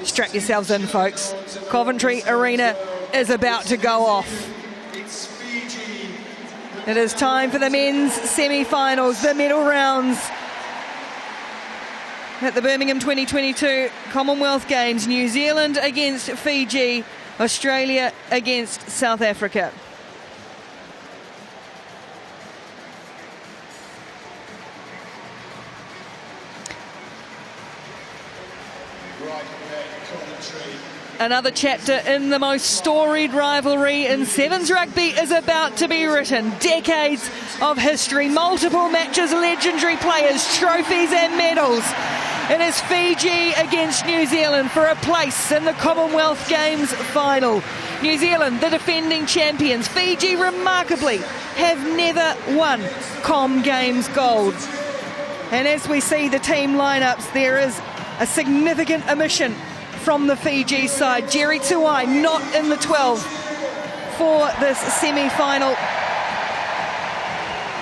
Strap yourselves in, folks. Coventry Arena is about to go off. It is time for the men's semi-finals, the medal rounds at the Birmingham 2022 Commonwealth Games. New Zealand against Fiji, Australia against South Africa. Another chapter in the most storied rivalry in Sevens rugby is about to be written. Decades of history, multiple matches, legendary players, trophies and medals. It is Fiji against New Zealand for a place in the Commonwealth Games final. New Zealand, the defending champions. Fiji, remarkably, have never won Com Games gold. And as we see the team lineups, there is a significant omission from the Fiji side. Jerry Tuai not in the 12 for this semi-final.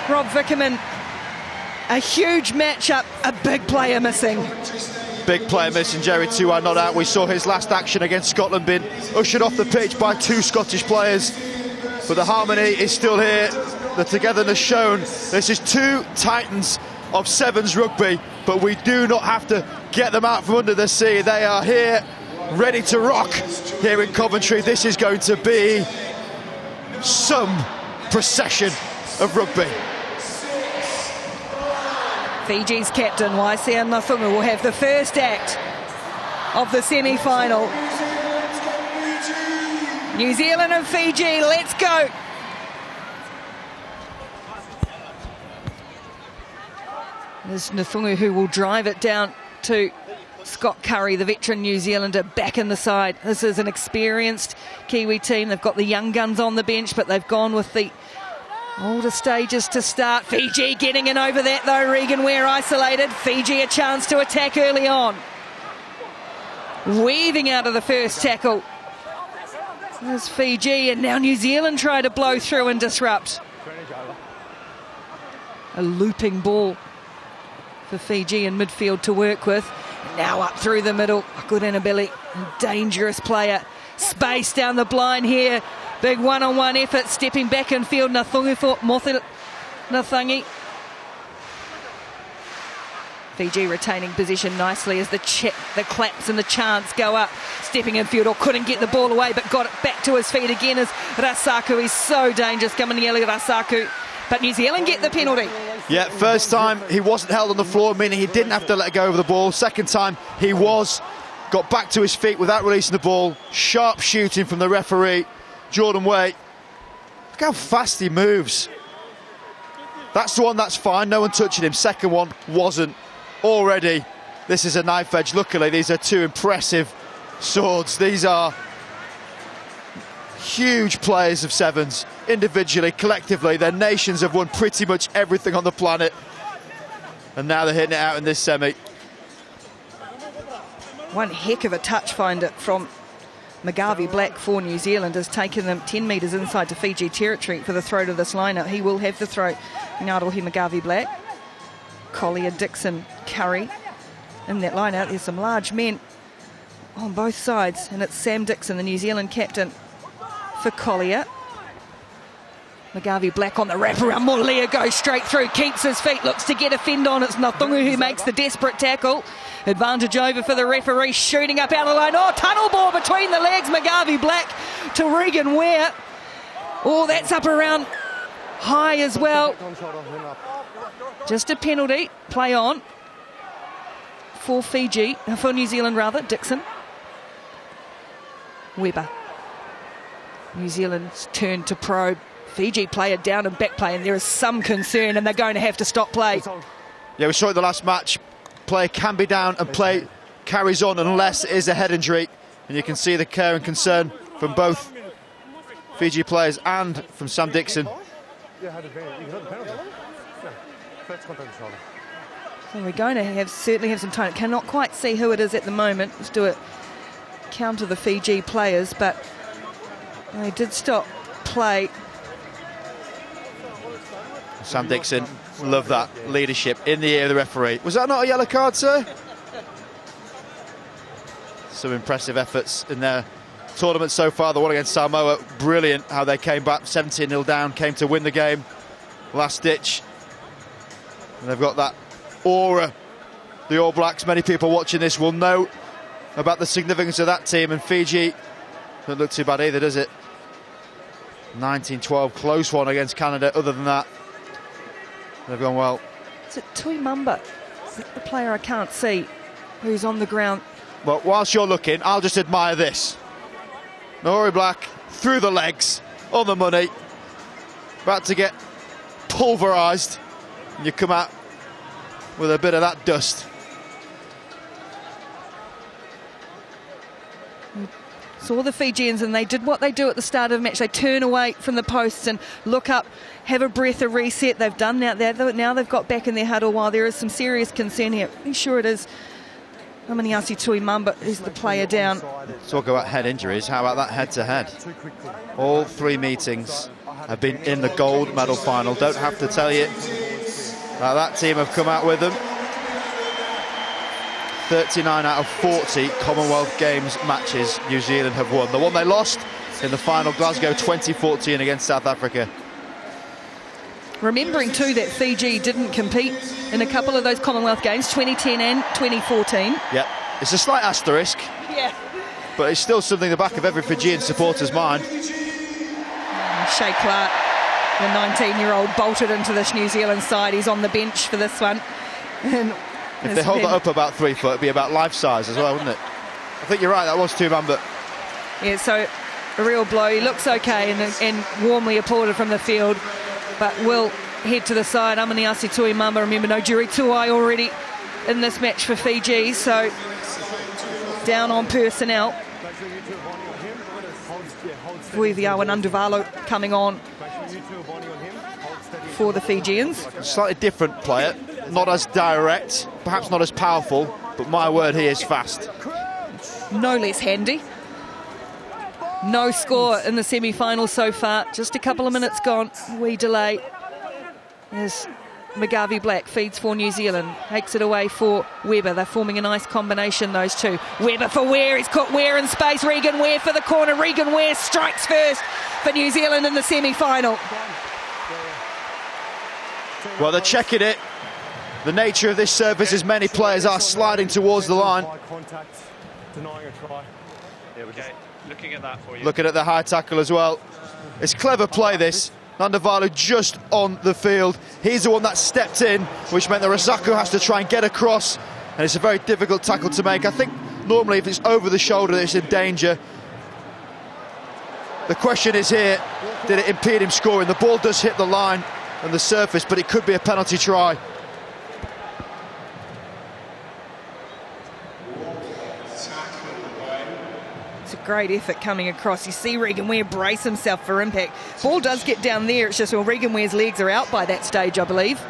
Rob Vickerman, a huge matchup, a big player missing. Big player missing, Jerry Tuai not out. We saw his last action against Scotland being ushered off the pitch by two Scottish players. But the harmony is still here, the togetherness shown. This is two titans of Sevens rugby, but we do not have to get them out from under the sea. They are here, ready to rock here in Coventry. This is going to be some procession of rugby. Fiji's captain, Waisia Nafunga, will have the first act of the semi-final. New Zealand and Fiji, let's go. There's Nafunga who will drive it down to Scott Curry, the veteran New Zealander, back in the side. This is an experienced Kiwi team. They've got the young guns on the bench, but they've gone with the older stages to start. Fiji getting in over that though. Regan Ware isolated. Fiji a chance to attack early on. Weaving out of the first tackle. There's Fiji, and now New Zealand try to blow through and disrupt. A looping ball for Fiji in midfield to work with. Now up through the middle. Good Annabelle, dangerous player. Space down the blind here. Big one-on-one effort, stepping back in field. Nathungi for Nathangi. Fiji retaining position nicely as the claps and the chants go up. Stepping in field, or couldn't get the ball away, but got it back to his feet again as Rasaku. He's so dangerous, Kamaniele Rasaku. But New Zealand get the penalty. Yeah, first time he wasn't held on the floor, meaning he didn't have to let go of the ball. Second time he was. Got back to his feet without releasing the ball. Sharp shooting from the referee, Jordan Way. Look how fast he moves. That's the one that's fine, no one touching him. Second one wasn't. Already, this is a knife edge. Luckily, these are two impressive swords. These are huge players of Sevens. Individually, collectively, their nations have won pretty much everything on the planet. And now they're hitting it out in this semi. One heck of a touch finder from Magavi Black for New Zealand has taken them 10 metres inside to Fiji territory for the throw to this lineup. He will have the throw. Ngarohi Magavi Black. Collier, Dixon, Curry in that lineup. There's some large men on both sides, and it's Sam Dixon, the New Zealand captain, for Collier. Magavi Black on the wraparound. Molia goes straight through, keeps his feet, looks to get a fend on. It's Nathungu who makes the desperate tackle. Advantage over for the referee, shooting up out of the line. Oh, tunnel ball between the legs. Magavi Black to Regan Ware. Oh, that's up around high as well. Just a penalty. Play on for Fiji, for New Zealand rather. Dixon. Weber. New Zealand's turn to probe. Fiji player down and back play, and there is some concern, and they're going to have to stop play. Yeah, we saw it in the last match. Play can be down and play carries on unless it is a head injury. And you can see the care and concern from both Fiji players and from Sam Dixon. So we're going to certainly have some time. Cannot quite see who it is at the moment. Let's do a count of the Fiji players, but they did stop play. Sam Dixon, love that leadership in the ear of the referee. Was that not a yellow card, sir? Some impressive efforts in their tournament so far. The one against Samoa, brilliant how they came back 17-0 down, came to win the game. Last ditch. And they've got that aura. The All Blacks, many people watching this will know about the significance of that team, and Fiji doesn't look too bad either, does it? 19-12, close one against Canada. Other than that, they've gone well. Is it Tui Mamba? Is it the player I can't see who's on the ground? Well, whilst you're looking, I'll just admire this. Nori Black through the legs, on the money, about to get pulverised, and you come out with a bit of that dust. Saw the Fijians, and they did what they do at the start of the match. They turn away from the posts and look up, have a breath, a reset. They've done that. Now they've got back in their huddle while there is some serious concern here. I'm sure it is Amaniasi Tui Mamba is the player down. Talk about head injuries. How about that head-to-head? All three meetings have been in the gold medal final. Don't have to tell you that team have come out with them. 39 out of 40 Commonwealth Games matches New Zealand have won. The one they lost in the final, Glasgow 2014 against South Africa. Remembering too that Fiji didn't compete in a couple of those Commonwealth Games, 2010 and 2014. Yeah, it's a slight asterisk. Yeah. But it's still something in the back of every Fijian supporter's mind. Shea Clark, the 19-year-old, bolted into this New Zealand side. He's on the bench for this one. And if they hold that up about 3 foot, it'd be about life size as well, wouldn't it? I think you're right, that was Tui Mamba. Yeah, so a real blow. He looks okay and warmly applauded from the field, but will head to the side. Amaniasi Tui Mamba, remember, no Juri Tuai already in this match for Fiji, so down on personnel. Vuiviawa Nanduvalo coming on for the Fijians. Slightly different player, not as direct, perhaps not as powerful, but my word, he is fast. No less handy. No score in the semi-final so far. Just a couple of minutes gone. Wee delay as Magavi Black feeds for New Zealand. Takes it away for Weber. They're forming a nice combination, those two. Weber for Ware. He's caught Ware in space. Regan Ware for the corner. Regan Ware strikes first for New Zealand in the semi-final. Well, they're checking it. The nature of this service is many players are sliding towards the line. Looking at that for you. Looking at the high tackle as well. It's clever play, this. Nandavalu just on the field. He's the one that stepped in, which meant that Rasako has to try and get across, and it's a very difficult tackle to make. I think normally if it's over the shoulder, it's in danger. The question is here, did it impede him scoring? The ball does hit the line and the surface, but it could be a penalty try. It's a great effort coming across. You see Regan Ware brace himself for impact. Ball does get down there. It's just, well, Regan Ware's legs are out by that stage, I believe.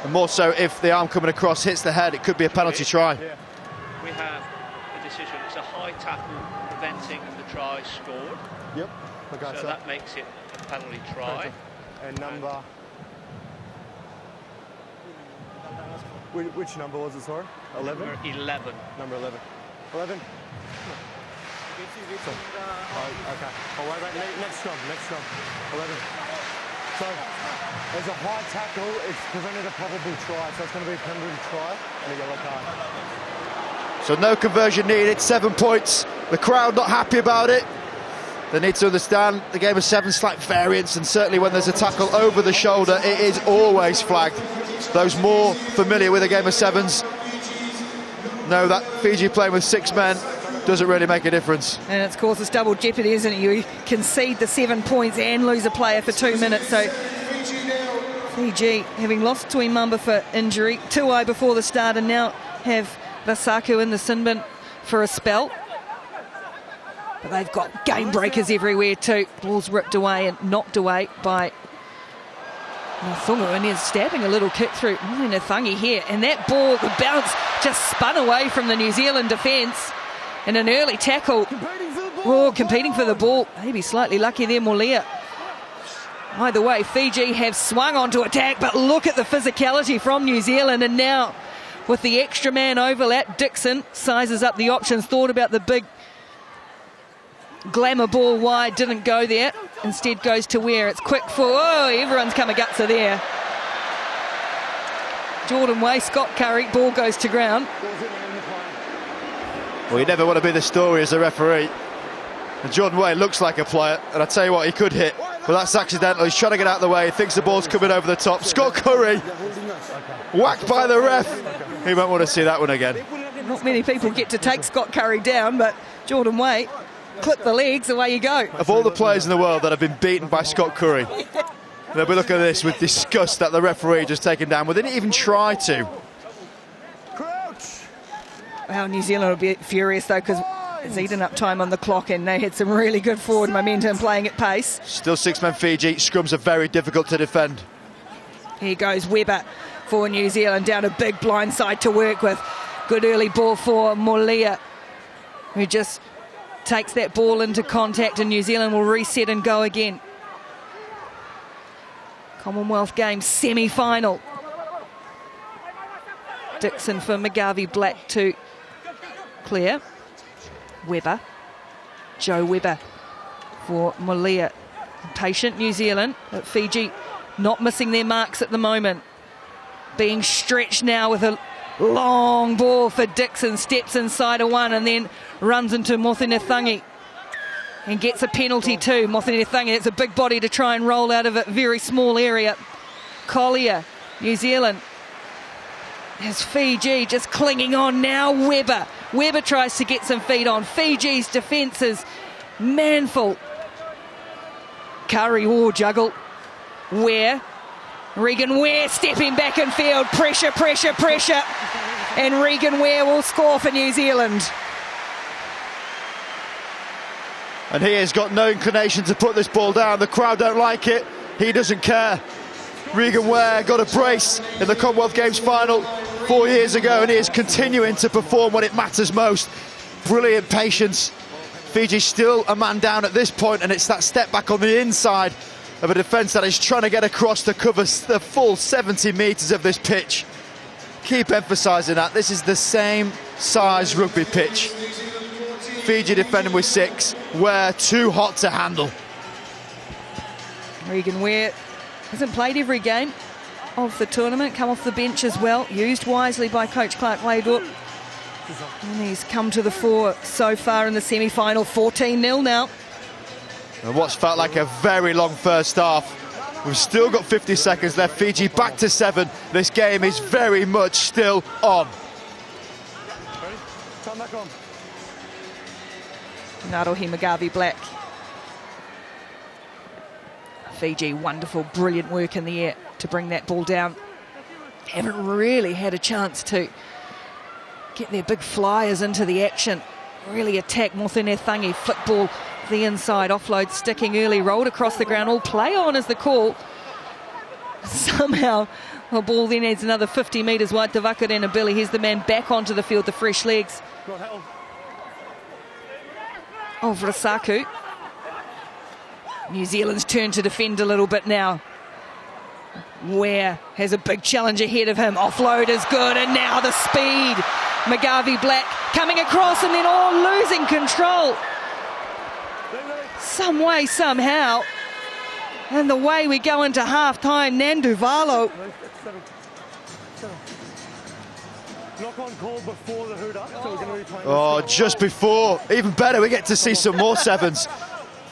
And more so if the arm coming across hits the head, it could be a penalty try. We have a decision. It's a high tackle preventing the try scored. Yep. Okay, so that makes it a penalty try. And number... Which number was it, sorry? 11? Number 11. Number 11. 11? Okay. Oh, wait. Next scrum. 11. So, as a high tackle, it's prevented a probable try, so it's going to be a penalty try and a yellow card. So no conversion needed, 7 points. The crowd not happy about it. They need to understand the game of 7, slight variance, and certainly when there's a tackle over the shoulder, it is always flagged. Those more familiar with the game of 7s know that Fiji playing with 6 men doesn't really make a difference. And of course it's double jeopardy, isn't it? You concede the 7 points and lose a player for 2 minutes. So Fiji, having lost Tui Mamba for injury, Tuai before the start, and now have Rasako in the sin bin for a spell. But they've got game breakers everywhere too. Ball's ripped away and knocked away by Nathungu, and he's stabbing a little kick through Nathangi here. And that ball, the bounce, just spun away from the New Zealand defence. And an early tackle. Competing for the ball. Maybe slightly lucky there, Molia. Either way, Fiji have swung onto attack, but look at the physicality from New Zealand. And now, with the extra man overlap, Dixon sizes up the options, thought about the big glamour ball wide, didn't go there. Instead goes to Ware. It's quick for, oh, everyone's kamagutsa there. Jordan Way, Scott Curry, ball goes to ground. Well, you never want to be the story as a referee. And Jordan Way looks like a player, and I tell you what, he could hit, but that's accidental. He's trying to get out of the way. He thinks the ball's coming over the top. Scott Curry, whacked by the ref. He won't want to see that one again. Not many people get to take Scott Curry down, but Jordan Way, clip the legs, away you go. Of all the players in the world that have been beaten by Scott Curry, they'll be looking at this with disgust that the referee just taken down. Well, they didn't even try to. Well, New Zealand will be furious though, because it's eaten up time on the clock and they had some really good forward momentum playing at pace. Still six-man Fiji. Scrums are very difficult to defend. Here goes Weber for New Zealand, down a big blind side to work with. Good early ball for Molia, who just takes that ball into contact, and New Zealand will reset and go again. Commonwealth Games semi-final. Dixon for McGarvey Black to clear. Weber, Joe Weber for Molia. Patient New Zealand, but Fiji not missing their marks at the moment. Being stretched now with a long ball for Dixon, steps inside a one and then runs into Mothinethangi and gets a penalty too. Mothinethangi, it's a big body to try and roll out of a very small area. Collier, New Zealand. There's Fiji just clinging on now. Weber tries to get some feet on. Fiji's defence is manful. Curry, juggle. Regan Ware stepping back in field. Pressure. And Regan Ware will score for New Zealand. And he has got no inclination to put this ball down. The crowd don't like it. He doesn't care. Regan Ware got a brace in the Commonwealth Games final 4 years ago, and he is continuing to perform when it matters most. Brilliant patience. Fiji's still a man down at this point, and it's that step back on the inside of a defence that is trying to get across to cover the full 70 metres of this pitch. Keep emphasising that. This is the same size rugby pitch. Fiji defending with 6. Ware too hot to handle. Regan Ware hasn't played every game of the tournament, come off the bench as well, used wisely by coach Clark Laydorp. And he's come to the fore so far in the semi-final, 14-0 now. And what's felt like a very long first half. We've still got 50 seconds left. Fiji back to 7. This game is very much still on. Ready? Come back on. Ngarohi McGarvey Black. Fiji, wonderful, brilliant work in the air to bring that ball down. Haven't really had a chance to get their big flyers into the action. Really attack Mothinethangi. Football the inside, offload sticking early, rolled across the ground. All play on is the call. Somehow the ball then adds another 50 metres wide to Vakaren and Billy. Here's the man back onto the field, the fresh legs of Rasaku. New Zealand's turn to defend a little bit now. Ware has a big challenge ahead of him. Offload is good, and now the speed. McGarvey Black coming across and then losing control. Some way, somehow. And the way we go into half-time, Nandu Valo. Knock-on call before the hoot up, so we're going to be playing. Oh, just before. Even better, we get to see some more 7s.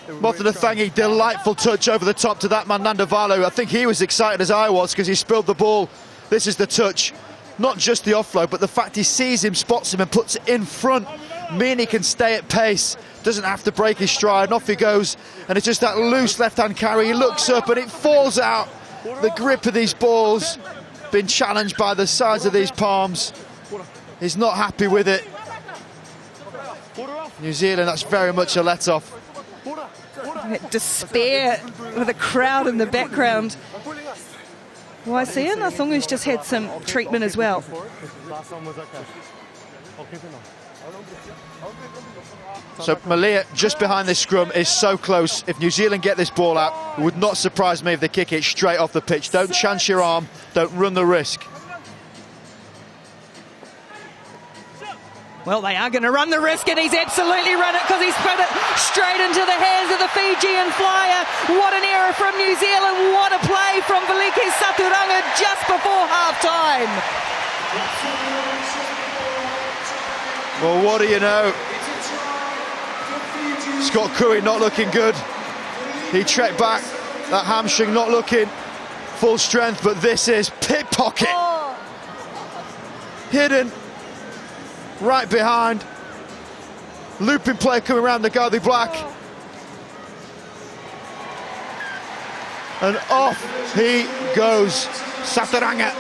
Mothinethangi, delightful touch over the top to that man, Nandavalu. I think he was excited as I was because he spilled the ball. This is the touch. Not just the offload, but the fact he sees him, spots him and puts it in front. Meaning he can stay at pace. Doesn't have to break his stride, and off he goes. And it's just that loose left-hand carry. He looks up and it falls out. The grip of these balls, been challenged by the size of these palms. He's not happy with it. New Zealand, that's very much a let-off. Despair with a crowd in the background. Waisia Nathungu's just had some treatment as well. Last one was okay. I'll keep it on. So Malia, just behind this scrum, is so close. If New Zealand get this ball out, it would not surprise me if they kick it straight off the pitch. Don't chance your arm, don't run the risk. Well, they are going to run the risk, and he's absolutely run it because he's put it straight into the hands of the Fijian flyer. What an error from New Zealand. What a play from Velike Saturanga just before half-time. Well, what do you know? Scott Curry not looking good. He trekked back, that hamstring not looking full strength, but this is pickpocket. Hidden. Right behind. Looping play coming around the Gardy Black. And off he goes. Saturanga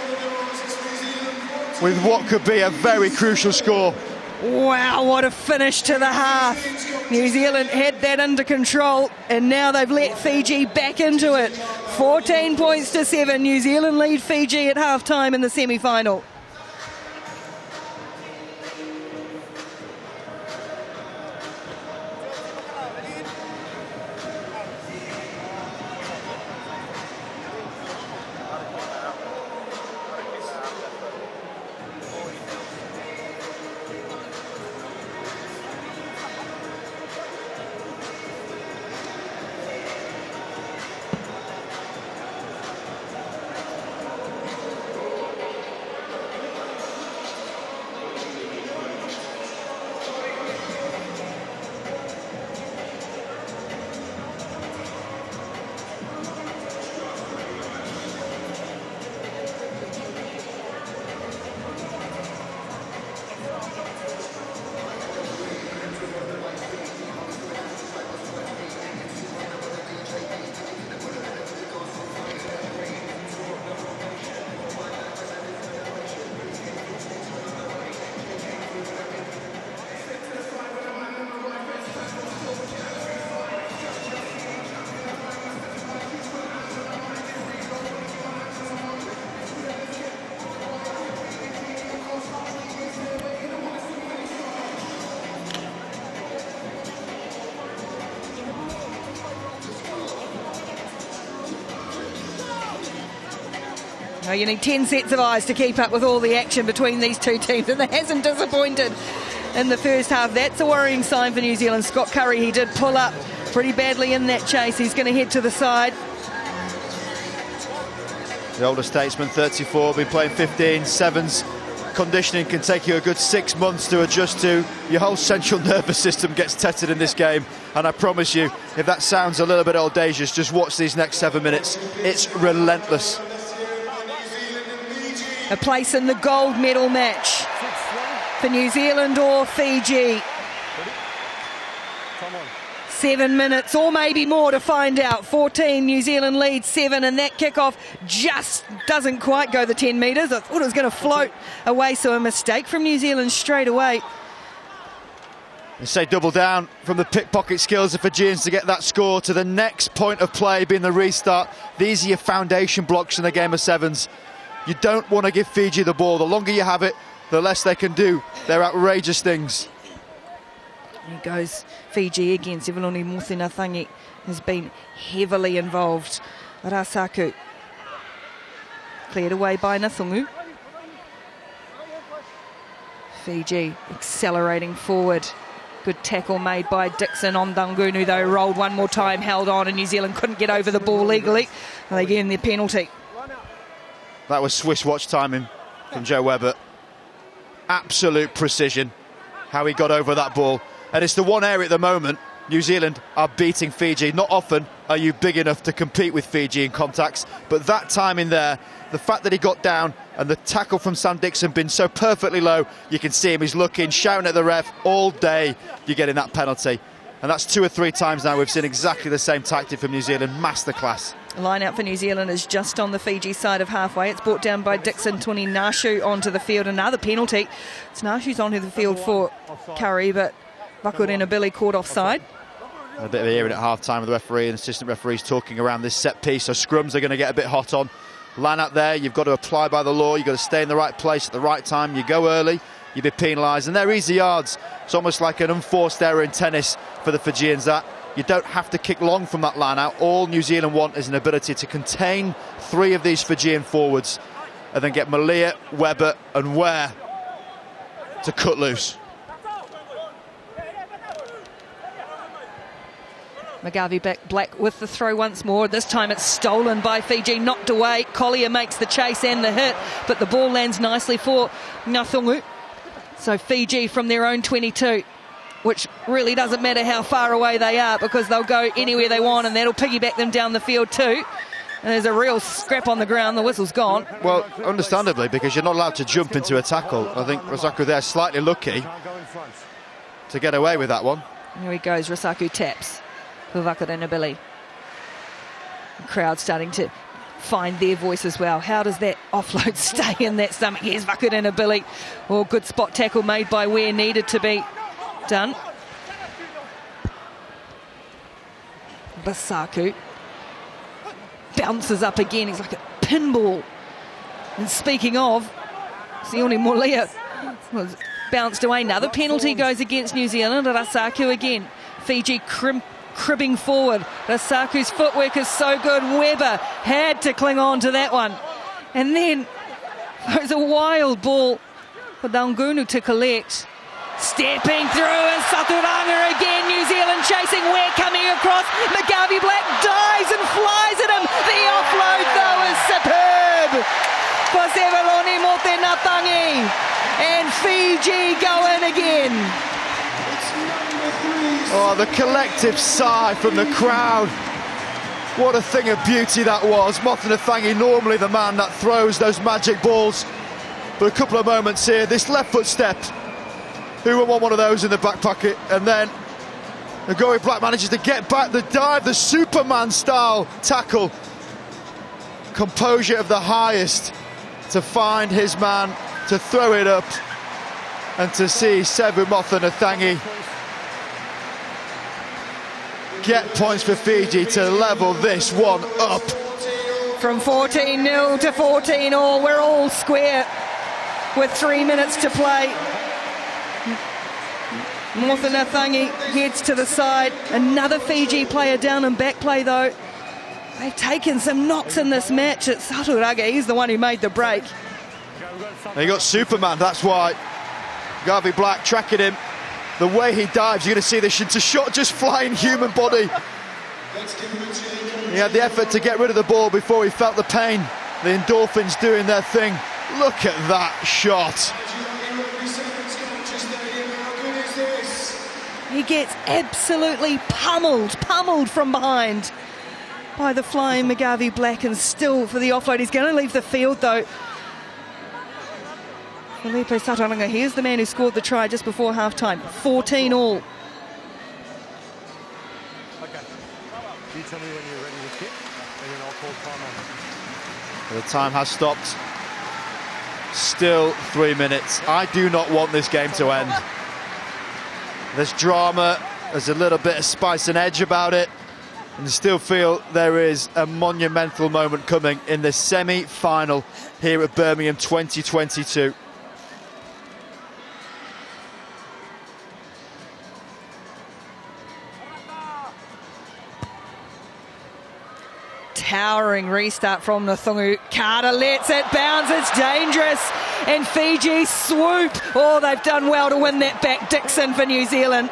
with what could be a very crucial score. Wow, what a finish to the half. New Zealand had that under control, and now they've let Fiji back into it. 14 points to 7. New Zealand lead Fiji at half-time in the semi-final. You need 10 sets of eyes to keep up with all the action between these two teams, and that hasn't disappointed in the first half. That's a worrying sign for New Zealand. Scott Curry, he did pull up pretty badly in that chase. He's going to head to the side. The older statesman, 34, been playing 15, sevens. Conditioning can take you a good 6 months to adjust to. Your whole central nervous system gets tested in this game, and I promise you, if that sounds a little bit audacious, just watch these next 7 minutes. It's relentless. A place in the gold medal match for New Zealand or Fiji. 7 minutes or maybe more to find out. 14, New Zealand leads 7, and that kickoff just doesn't quite go the 10 metres. I thought it was going to float away, so a mistake from New Zealand straight away. They say double down from the pickpocket skills of Fijians to get that score to the next point of play being the restart. These are your foundation blocks in a game of sevens. You don't want to give Fiji the ball. The longer you have it, the less they can do. They're outrageous things. Here goes Fiji again. Sivaloni Mothinathangi has been heavily involved. Rasaku cleared away by Nathungu. Fiji accelerating forward. Good tackle made by Dixon on Dangunu, though. Rolled one more time, held on, and New Zealand couldn't get over the ball legally. They get in their penalty. That was Swiss watch timing from Joe Webber. Absolute precision, how he got over that ball. And it's the one area at the moment New Zealand are beating Fiji. Not often are you big enough to compete with Fiji in contacts, but that time in there, the fact that he got down and the tackle from Sam Dixon been so perfectly low, you can see him, he's looking, shouting at the ref all day, you're getting that penalty. And that's 2 or 3 times now we've seen exactly the same tactic from New Zealand, masterclass. Line out for New Zealand is just on the Fiji side of halfway. It's brought down by Dixon. Tony Nashu onto the field. Another penalty. It's Nashu's onto the field for Curry, but Vakurena Billy caught offside. A bit of a hearing at half-time with the referee and assistant referees talking around this set piece, so scrums are going to get a bit hot on. Line out there, you've got to apply by the law, you've got to stay in the right place at the right time. You go early, you'd be penalised. And they're easy yards. It's almost like an unforced error in tennis for the Fijians, that you don't have to kick long from that line out. All New Zealand want is an ability to contain 3 of these Fijian forwards and then get Malia, Webber and Ware to cut loose. McGarvey-Black with the throw once more. This time it's stolen by Fiji, knocked away. Collier makes the chase and the hit, but the ball lands nicely for Ngathungu. So Fiji from their own 22, which really doesn't matter how far away they are because they'll go anywhere they want and that'll piggyback them down the field too. And there's a real scrap on the ground. The whistle's gone. Well, understandably, because you're not allowed to jump into a tackle. I think Rasaku there slightly lucky to get away with that one. Here he goes, Rasaku taps for Vakaranabili. The crowd starting to find their voice as well. How does that offload stay in that stomach? Here's Vakaranabili. Oh, good spot tackle made by Ware, needed to be done. Rasaku bounces up again. He's like a pinball. And speaking of, Sione Molia was bounced away. Another penalty goes against New Zealand. Rasaku again. Fiji cribbing forward. Rasaku's footwork is so good. Webber had to cling on to that one. And then there's a wild ball for Daungunu to collect. Stepping through and Saturanga again. New Zealand chasing. Ware coming across. McGarvey-Black dives and flies at him. The offload though is superb for Seveloni Motenatangi. And Fiji going again. Oh, the collective sigh from the crowd. What a thing of beauty that was. Motenatangi, normally the man that throws those magic balls. But a couple of moments here, this left foot step. Who would want one of those in the back pocket? And then McGarvey-Black manages to get back the dive, the Superman style tackle. Composure of the highest to find his man, to throw it up, and to see Sevu Motenatangi get points for Fiji to level this one up. From 14-0 to 14-all, we're all square with 3 minutes to play. Motenatangi heads to the side. Another Fiji player down in back play though. They've taken some knocks in this match. It's Saturanga, he's the one who made the break. They got Superman, that's why. Garvey-Black tracking him. The way he dives, you're going to see this into shot, just flying human body. He had the effort to get rid of the ball before he felt the pain. The endorphins doing their thing. Look at that shot. He gets absolutely pummeled from behind by the flying McGarvey-Black, and still for the offload. He's going to leave the field though. Felipe Saturanga, here's the man who scored the try just before half-time. 14-all. Okay. You tell me when you're ready to kick, and then I'll call time on. The time has stopped. Still 3 minutes. I do not want this game to end. There's drama, there's a little bit of spice and edge about it, and I still feel there is a monumental moment coming in the semi-final here at Birmingham 2022. Towering restart from Ngathungu. Carter lets it bounce, it's dangerous. And Fiji swoop. Oh, they've done well to win that back. Dixon for New Zealand.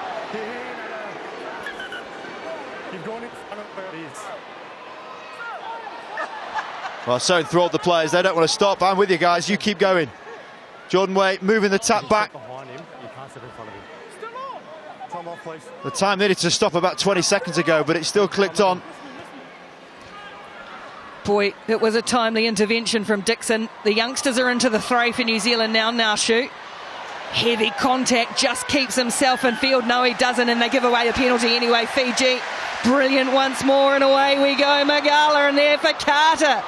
You've gone in front of where it is. Well, so enthralled the players, they don't want to stop. I'm with you guys, you keep going. Jordan Way moving the tap back. Behind him, you can't sit in front of him. Still on. Time off, please. The time needed to stop about 20 seconds ago, but it still clicked on. Boy, it was a timely intervention from Dixon. The youngsters are into the fray for New Zealand now, shoot. Heavy contact, just keeps himself in field. No, he doesn't, and they give away a penalty anyway. Fiji, brilliant once more, and away we go. Magala in there for Carter.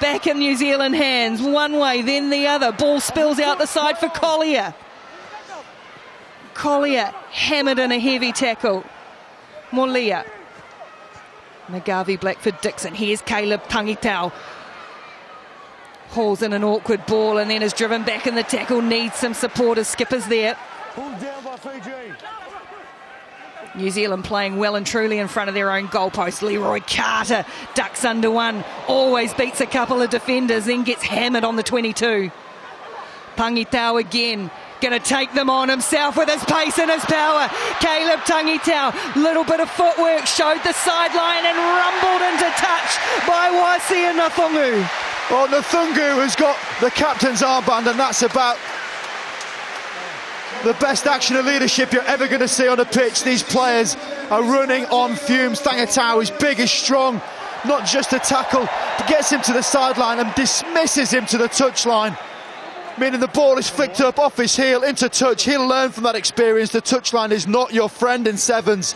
Back in New Zealand hands, one way, then the other. Ball spills out the side for Collier. Collier hammered in a heavy tackle. Molia. McGarvey-Black for Dixon. Here's Caleb Tangitau. Hauls in an awkward ball and then is driven back in the tackle. Needs some support as skipper's there. Pulled down by Fiji. New Zealand playing well and truly in front of their own goalpost. Leroy Carter ducks under one, always beats a couple of defenders, then gets hammered on the 22. Tangitau again, going to take them on himself with his pace and his power. Caleb Tangitau, little bit of footwork, showed the sideline and rumbled into touch by Waisia Nathungu. Well, Nathungu has got the captain's armband, and that's about the best action of leadership you're ever going to see on a pitch. These players are running on fumes. Tangitau is big, is strong, not just a tackle, but gets him to the sideline and dismisses him to the touchline, meaning the ball is flicked up off his heel into touch. He'll learn from that experience. The touchline is not your friend in sevens.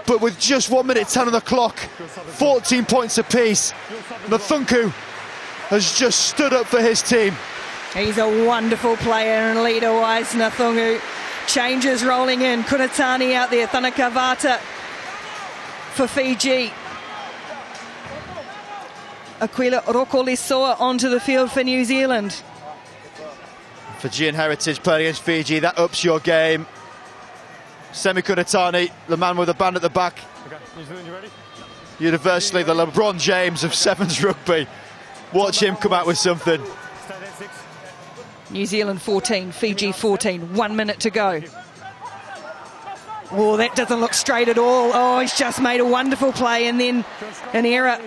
But with just 1 minute 10 on the clock, 14 points apiece, Nathungu has just stood up for his team. He's a wonderful player and leader-wise, Nathungu. Changes rolling in. Kunatani out there. Thanakavata for Fiji. Aquila Rokolesoa onto the field for New Zealand. Fijian heritage playing against Fiji, that ups your game. Semi Kunatani, the man with the band at the back. Okay, New Zealand, you ready? Universally the LeBron James of sevens rugby. Watch him come out with something. Stay there, 6. New Zealand 14, Fiji 14. 1 minute to go. Oh, that doesn't look straight at all. Oh, he's just made a wonderful play and then an error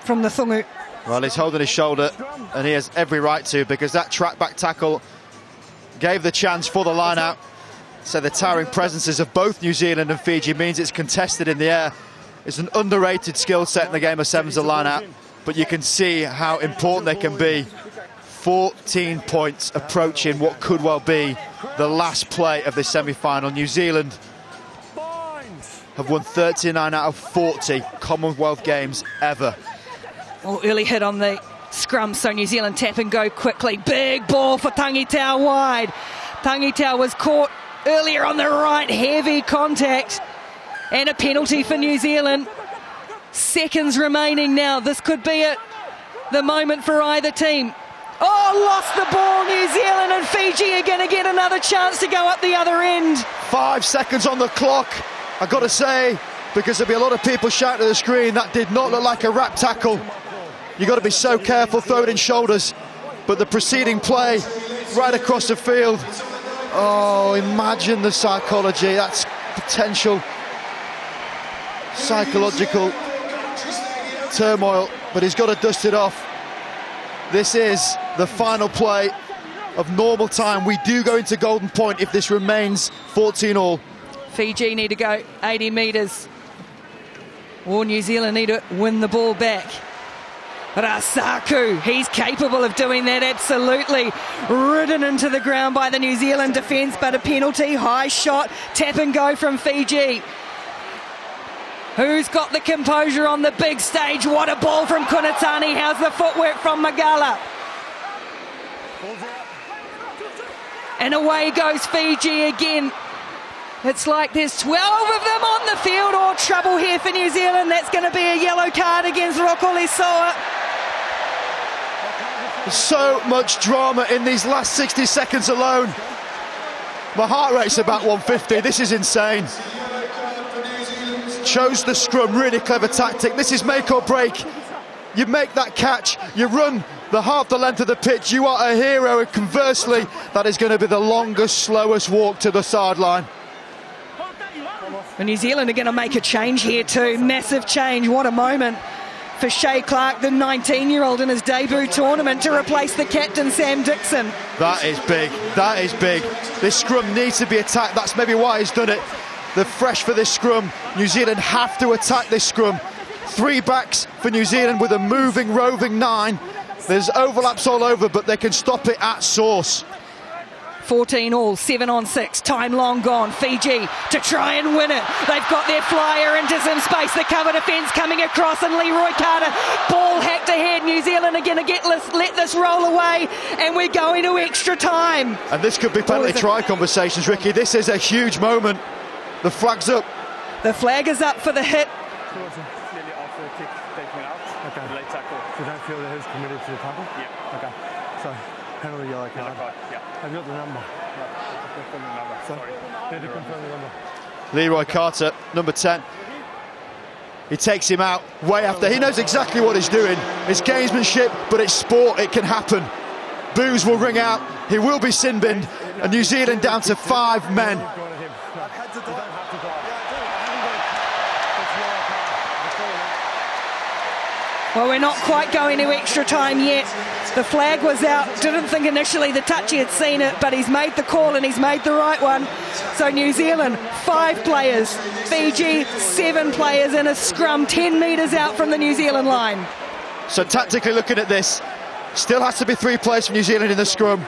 from Nathungu. Well, he's holding his shoulder and he has every right to, because that track back tackle gave the chance for the line out. So the towering presences of both New Zealand and Fiji means it's contested in the air. It's an underrated skill set in the game of sevens, a line out, but you can see how important they can be. 14 points approaching what could well be the last play of this semi-final. New Zealand have won 39 out of 40 Commonwealth games ever. Oh, early hit on the scrum, so New Zealand tap and go quickly. Big ball for Tangitau wide. Tangitau was caught earlier on the right, heavy contact and a penalty for New Zealand. Seconds remaining now. This could be it. The moment for either team. Oh, lost the ball. New Zealand and Fiji are going to get another chance to go up the other end. 5 seconds on the clock. I've got to say, because there'll be a lot of people shouting at the screen, that did not look like a wrap tackle. You've got to be so careful throwing in shoulders. But the preceding play, right across the field. Oh, imagine the psychology. That's potential psychological turmoil, but he's got to dust it off. This is the final play of normal time. We do go into golden point if this remains 14-all. Fiji need to go 80 metres. Or New Zealand need to win the ball back. Rasaku, he's capable of doing that, absolutely. Ridden into the ground by the New Zealand defence, but a penalty, high shot, tap and go from Fiji. Who's got the composure on the big stage? What a ball from Kunatani. How's the footwork from Magala? And away goes Fiji again. It's like there's 12 of them on the field. Or trouble here for New Zealand. That's going to be a yellow card against Rokolesoa. So much drama in these last 60 seconds alone. My heart rate's about 150. This is insane. Chose the scrum, really clever tactic. This is make or break. You make that catch, you run the half the length of the pitch, you are a hero, and conversely, that is going to be the longest, slowest walk to the sideline. And New Zealand are going to make a change here too. Massive change. What a moment for Shea Clark, the 19-year-old in his debut tournament, to replace the captain, Sam Dixon. That is big. That is big. This scrum needs to be attacked. That's maybe why he's done it. They're fresh for this scrum. New Zealand have to attack this scrum. 3 backs for New Zealand with a moving, roving 9. There's overlaps all over, but they can stop it at source. 14 all, 7 on 6, time long gone. Fiji to try and win it. They've got their flyer into some space. The cover defence coming across, and Leroy Carter, ball hacked ahead. New Zealand are going to let this roll away, and we're going to extra time. And this could be penalty try conversations, Ricky. This is a huge moment. The flag's up. The flag is up for the hit. Clearly after the kick, taking it out. Okay. Late tackle. feel that he's committed to the tackle? Yeah. Okay. So, handle the yellow card. Yeah. Have you got the number? Confirm the number. So, Sorry. need to confirm the number. Leroy Carter, number 10. He takes him out way after. He knows exactly what he's doing. It's gamesmanship, but it's sport. It can happen. Boos will ring out. He will be sin-binned. And New Zealand down to 5 men. Well, we're not quite going to extra time yet. The flag was out. Didn't think initially the touchy had seen it, but he's made the call and he's made the right one. So New Zealand, 5 players. Fiji, 7 players in a scrum 10 metres out from the New Zealand line. So tactically looking at this, still has to be 3 players from New Zealand in the scrum.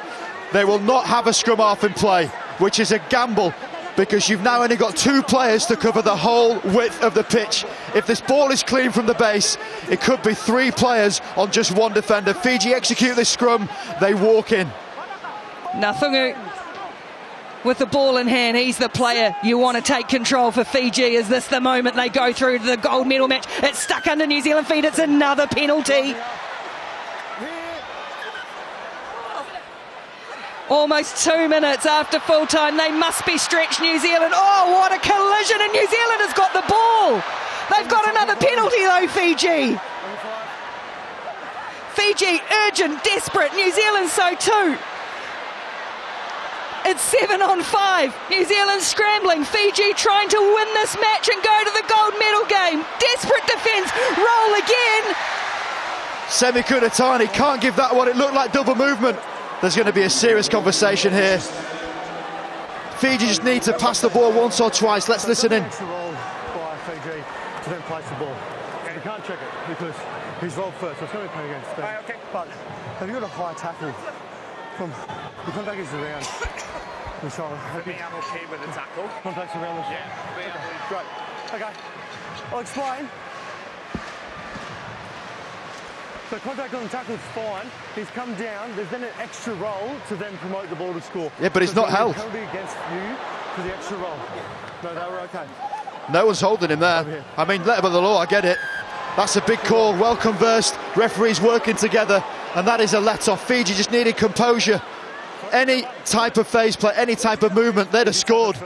They will not have a scrum half in play, which is a gamble, because you've now only got 2 players to cover the whole width of the pitch. If this ball is clean from the base, it could be 3 players on just 1 defender. Fiji execute this scrum, they walk in. Nafungu with the ball in hand, he's the player you want to take control for Fiji. Is this the moment they go through to the gold medal match? It's stuck under New Zealand feet, it's another penalty. Almost 2 minutes after full time, they must be stretched, New Zealand. Oh, what a collision, and New Zealand has got the ball. They've got another penalty though, Fiji. Fiji, urgent, desperate, New Zealand so too. It's 7 on 5. New Zealand scrambling. Fiji trying to win this match and go to the gold medal game. Desperate defence. Roll again. Semi Kunatani can't give that one. It looked like double movement. There's going to be a serious conversation here. Fiji just need to pass the ball once or twice. Let's listen in. It's a roll by Fiji to then place the ball. You can't check it because he's rolled first. So it's going to be playing against them. Okay. But have you got a high tackle from the contact is around the shoulder? For me, I'm okay with the tackle. Contact's around the shoulder. Yeah. Great. Okay. I'll explain. So contact on the tackle is fine. He's come down. There's then an extra roll to then promote the ball to score. Yeah, but he's not held. Penalty against you for the extra roll. No, they were okay. No one's holding him there. I mean, let by the law, I get it. That's a big call, well conversed. Referees working together, and that is a let-off. Fiji just needed composure. Any type of phase play, any type of movement, they'd have scored.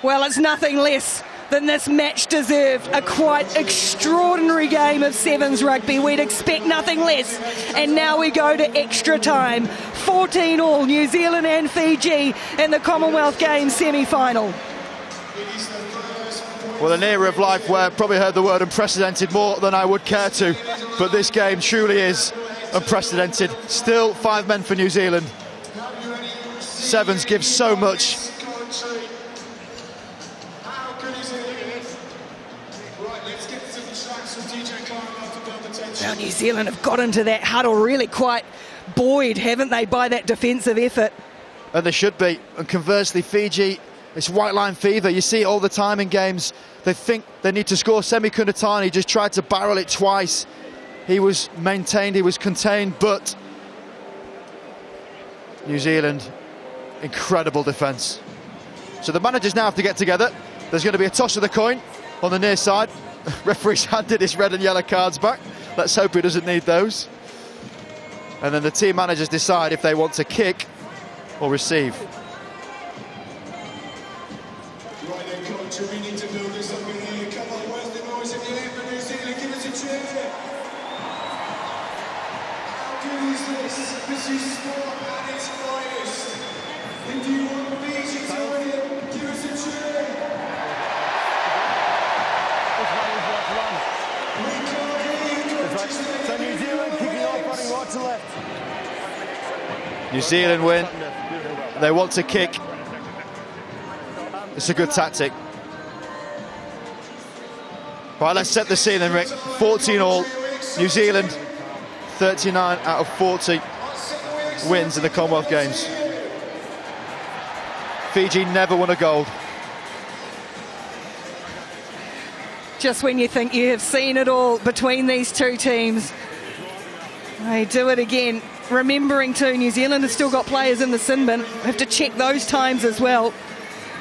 Well, it's nothing less than this match deserved. A quite extraordinary game of sevens rugby. We'd expect nothing less. And now we go to extra time. 14 all, New Zealand and Fiji in the Commonwealth Games semi-final. Well, an era of life where I've probably heard the word unprecedented more than I would care to, but this game truly is unprecedented. Still 5 men for New Zealand. Sevens gives so much. Now New Zealand have got into that huddle really quite buoyed, haven't they, by that defensive effort. And they should be. And conversely, Fiji, it's white line fever. You see it all the time in games. They think they need to score. Semi Kunatani just tried to barrel it twice. He was maintained, he was contained, but New Zealand, incredible defence. So the managers now have to get together. There's going to be a toss of the coin on the near side. Referee's handed his red and yellow cards back. Let's hope he doesn't need those. And then the team managers decide if they want to kick or receive. Right then, coach, we need to build this up in here. Come on, where's the noise in the air for New Zealand? Give us a cheer. How good is this? This is sport at its finest. And do you want Fiji to win? Give us a cheer. We can't hear you, coach. So New Zealand kicking off, running right to left. New Zealand win. They want to kick. It's a good tactic. Right, let's set the scene then, Rick. 14 all. New Zealand, 39 out of 40 wins in the Commonwealth Games. Fiji never won a gold. Just when you think you have seen it all between these two teams, they do it again. Remembering too, New Zealand has still got players in the sin bin. We have to check those times as well.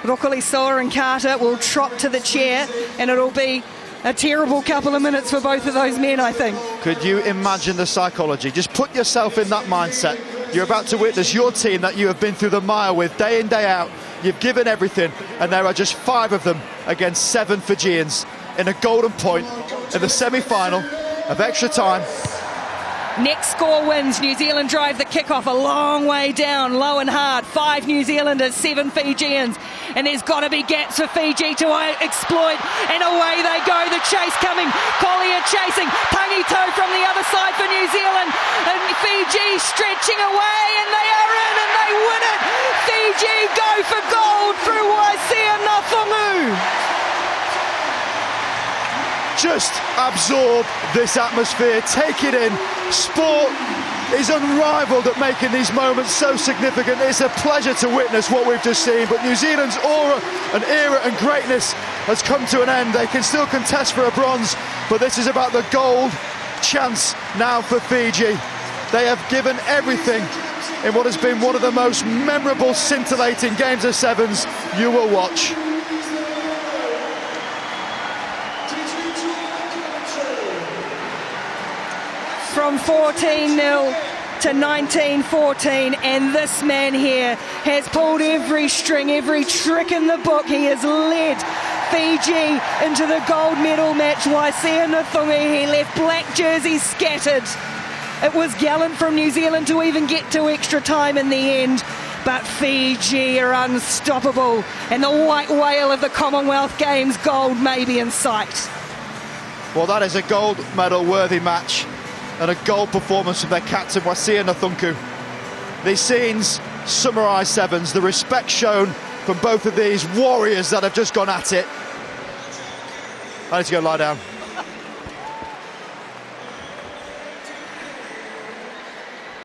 Rokoli Soa and Carter will trot to the chair, and it'll be a terrible couple of minutes for both of those men, I think. Could you imagine the psychology? Just put yourself in that mindset. You're about to witness your team that you have been through the mire with day in, day out. You've given everything, and there are just 5 of them against 7 Fijians in a golden point in the semi-final of extra time. Next score wins. New Zealand drive the kickoff a long way down, low and hard. 5 New Zealanders, 7 Fijians. And there's got to be gaps for Fiji to exploit. And away they go, the chase coming. Collier chasing. Pangito from the other side for New Zealand. And Fiji stretching away, and they are in, and they win it. Fiji go for gold through Waisia Nathongu. Just absorb this atmosphere, take it in. Sport is unrivaled at making these moments so significant. It's a pleasure to witness what we've just seen, but New Zealand's aura and era and greatness has come to an end. They can still contest for a bronze, but this is about the gold chance now for Fiji. They have given everything in what has been one of the most memorable, scintillating games of sevens you will watch. From 14-0 to 19-14, and this man here has pulled every string, every trick in the book. He has led Fiji into the gold medal match. Waisia Nathongu, he left black jerseys scattered. It was gallant from New Zealand to even get to extra time in the end, but Fiji are unstoppable, and the white whale of the Commonwealth Games, gold may be in sight. Well, that is a gold medal worthy match, and a gold performance from their captain, Waisia Nathongu. These scenes summarise sevens, the respect shown from both of these warriors that have just gone at it. I need to go lie down.